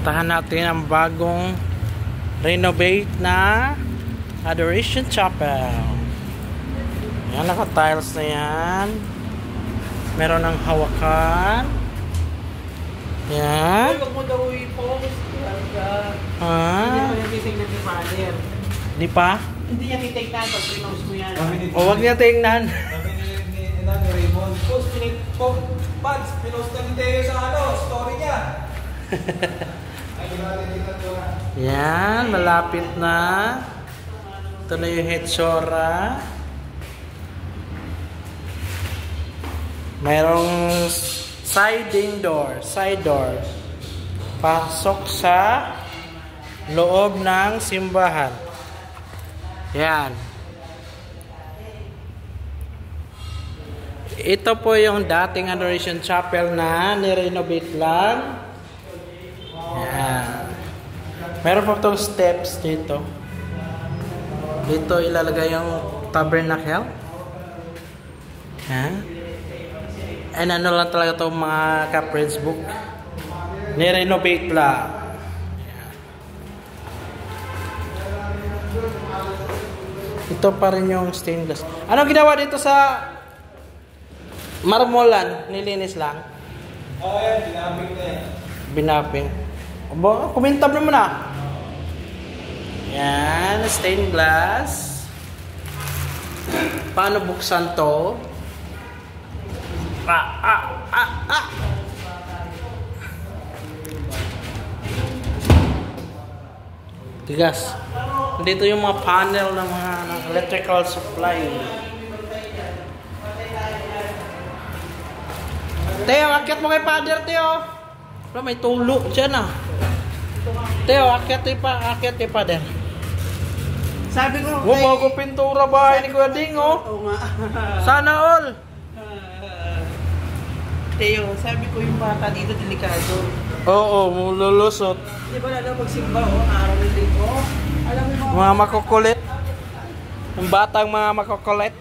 Puntahan natin ang bagong renovate na Adoration Chapel. Yan, naka-tiles na yan. Meron ng hawakan. Yan. Huwag mo daw i-post. Ha? Hindi niya titignan yung father. Di pa? Hindi niya titignan pag pinost mo yan. O, wag niya tingnan. Sabi ni Raymond, Pads, pinost na ni Teo sa story niya. Yan, malapit na. Ito na yung hetsura. Mayroong side door. Pasok sa loob ng simbahan. Yan. Ito po yung dating Adoration Chapel na nirenovate lang. Yan. Meron po itong steps dito. Dito ilalagay yung tabernacle. Yan. And ano lang talaga itong mga ka-Prince book. Nirenovate lang. Yan. Ito pa rin yung stainless. Ano ginawa dito sa marmolan? Nilinis lang? Oo, yan. Binabing na yan. Binaping. Kumintab naman ah. Yan, stained glass. Paano buksan to? Tigas. Dito yung mga panel ng mga electrical supply. Teo, akyat mo kay Father, Teo. Wala, may tulo dyan ah. Teo, akyat kay Father. Sabi ko, Huwag mo ako pintura bahay ni Kuya Ding, oh. Oo nga. Sana all. Teo, sabi ko yung bata dito delikado. Oo, mululusot. Di ba lalo pagsimba, araw nito. Alam mo Mga makukulit. Ang batang mga makukulit.